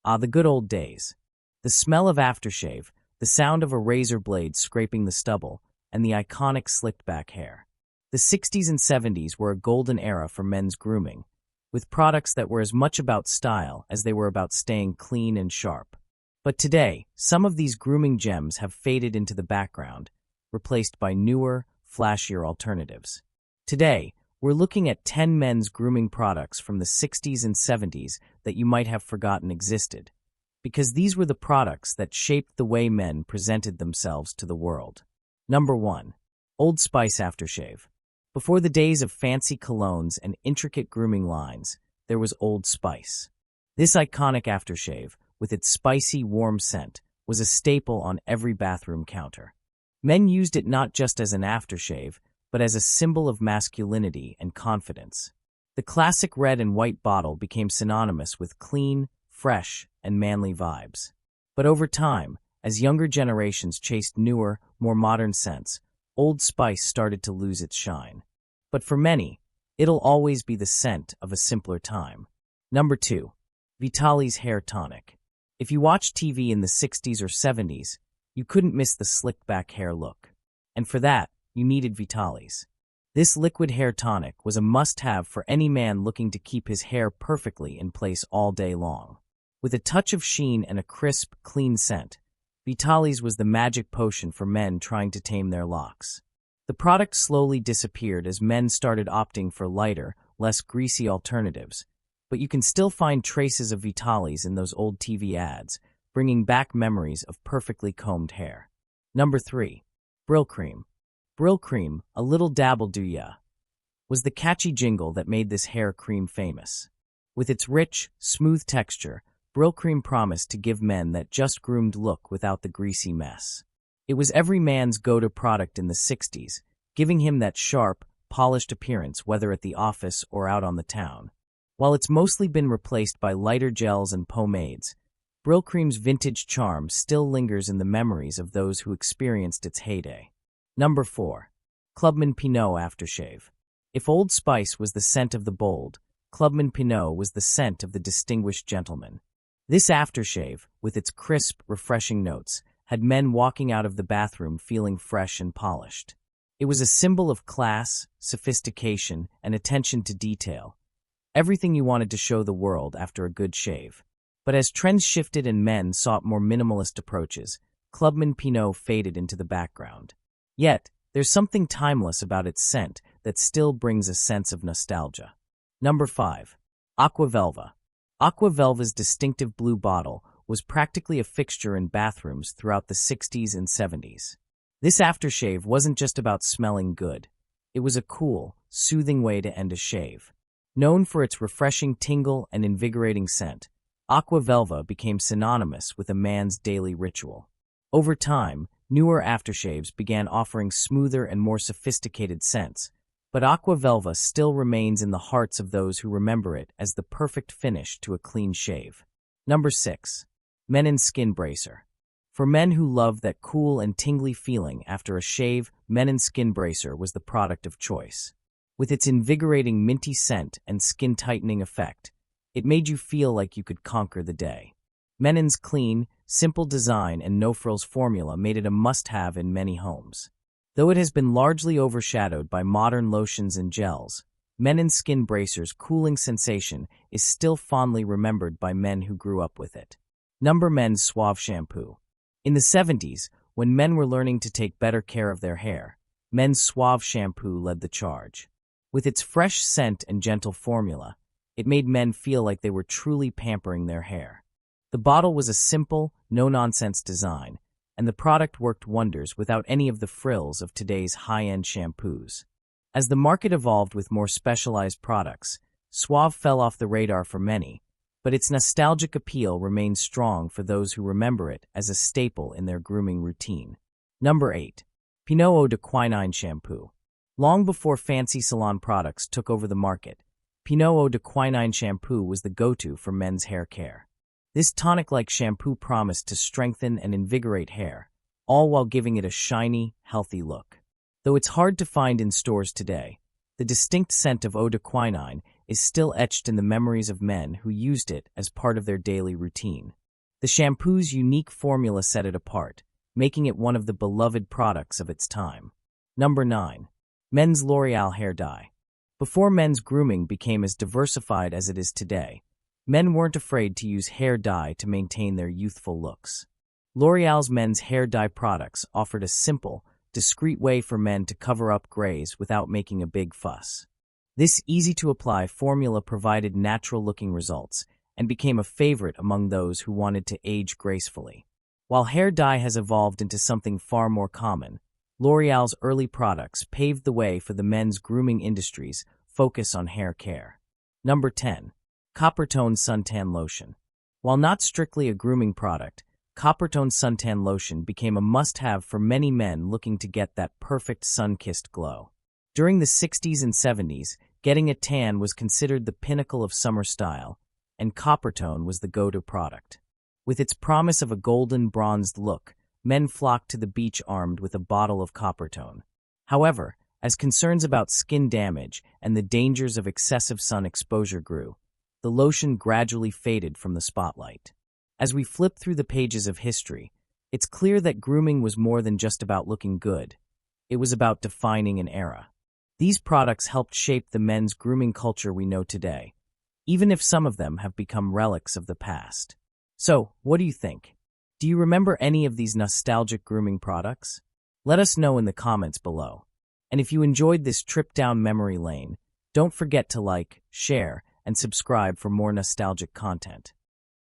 Ah, the good old days. The smell of aftershave, the sound of a razor blade scraping the stubble, and the iconic slicked-back hair. The 60s and 70s were a golden era for men's grooming, with products that were as much about style as they were about staying clean and sharp. But today, some of these grooming gems have faded into the background, replaced by newer, flashier alternatives. Today, we're looking at 10 men's grooming products from the 60s and 70s that you might have forgotten existed, because these were the products that shaped the way men presented themselves to the world. Number 1. Old Spice Aftershave. Before the days of fancy colognes and intricate grooming lines, there was Old Spice. This iconic aftershave, with its spicy, warm scent, was a staple on every bathroom counter. Men used it not just as an aftershave, but as a symbol of masculinity and confidence. The classic red and white bottle became synonymous with clean, fresh, and manly vibes. But over time, as younger generations chased newer, more modern scents, Old Spice started to lose its shine. But for many, it'll always be the scent of a simpler time. Number 2. Vitali's Hair Tonic. If you watched TV in the 60s or 70s, you couldn't miss the slicked-back hair look. And for that, you needed Vitali's. This liquid hair tonic was a must-have for any man looking to keep his hair perfectly in place all day long. With a touch of sheen and a crisp, clean scent, Vitali's was the magic potion for men trying to tame their locks. The product slowly disappeared as men started opting for lighter, less greasy alternatives, but you can still find traces of Vitali's in those old TV ads, bringing back memories of perfectly combed hair. Number 3. Brill Cream. Brill Cream, a little dabble do ya, was the catchy jingle that made this hair cream famous. With its rich, smooth texture, Brill Cream promised to give men that just-groomed look without the greasy mess. It was every man's go-to product in the 60s, giving him that sharp, polished appearance whether at the office or out on the town. While it's mostly been replaced by lighter gels and pomades, Brill Cream's vintage charm still lingers in the memories of those who experienced its heyday. Number 4. Clubman Pinot Aftershave. If Old Spice was the scent of the bold, Clubman Pinot was the scent of the distinguished gentleman. This aftershave, with its crisp, refreshing notes, had men walking out of the bathroom feeling fresh and polished. It was a symbol of class, sophistication, and attention to detail, everything you wanted to show the world after a good shave. But as trends shifted and men sought more minimalist approaches, Clubman Pinot faded into the background. Yet, there's something timeless about its scent that still brings a sense of nostalgia. Number 5. Aqua Velva. Aqua Velva's distinctive blue bottle was practically a fixture in bathrooms throughout the 60s and 70s. This aftershave wasn't just about smelling good. It was a cool, soothing way to end a shave. Known for its refreshing tingle and invigorating scent, Aqua Velva became synonymous with a man's daily ritual. Over time, newer aftershaves began offering smoother and more sophisticated scents, but Aqua Velva still remains in the hearts of those who remember it as the perfect finish to a clean shave. Number 6. Men's Skin Bracer. For men who love that cool and tingly feeling after a shave, Men's Skin Bracer was the product of choice. With its invigorating minty scent and skin-tightening effect, it made you feel like you could conquer the day. Men's clean, simple design and no-frills formula made it a must-have in many homes. Though it has been largely overshadowed by modern lotions and gels, Men's Skin Bracer's cooling sensation is still fondly remembered by men who grew up with it. Number Men's Suave Shampoo. In the 70s, when men were learning to take better care of their hair, Men's Suave Shampoo led the charge. With its fresh scent and gentle formula, it made men feel like they were truly pampering their hair. The bottle was a simple, no-nonsense design, and the product worked wonders without any of the frills of today's high-end shampoos. As the market evolved with more specialized products, Suave fell off the radar for many, but its nostalgic appeal remains strong for those who remember it as a staple in their grooming routine. Number 8. Pinot Eau de Quinine Shampoo. Long before fancy salon products took over the market, Pinot Eau de Quinine Shampoo was the go-to for men's hair care. This tonic-like shampoo promised to strengthen and invigorate hair, all while giving it a shiny, healthy look. Though it's hard to find in stores today, the distinct scent of eau de quinine is still etched in the memories of men who used it as part of their daily routine. The shampoo's unique formula set it apart, making it one of the beloved products of its time. Number 9. Men's L'Oreal Hair Dye. Before men's grooming became as diversified as it is today, men weren't afraid to use hair dye to maintain their youthful looks. L'Oreal's men's hair dye products offered a simple, discreet way for men to cover up grays without making a big fuss. This easy-to-apply formula provided natural-looking results and became a favorite among those who wanted to age gracefully. While hair dye has evolved into something far more common, L'Oreal's early products paved the way for the men's grooming industry's focus on hair care. Number 10. Coppertone Suntan Lotion. While not strictly a grooming product, Coppertone Suntan Lotion became a must-have for many men looking to get that perfect sun-kissed glow. During the 60s and 70s, getting a tan was considered the pinnacle of summer style, and Coppertone was the go-to product. With its promise of a golden bronzed look, men flocked to the beach armed with a bottle of Coppertone. However, as concerns about skin damage and the dangers of excessive sun exposure grew, the lotion gradually faded from the spotlight. As we flip through the pages of history, it's clear that grooming was more than just about looking good. It was about defining an era. These products helped shape the men's grooming culture we know today, even if some of them have become relics of the past. So, what do you think? Do you remember any of these nostalgic grooming products? Let us know in the comments below. And if you enjoyed this trip down memory lane, don't forget to like, share, and subscribe for more nostalgic content.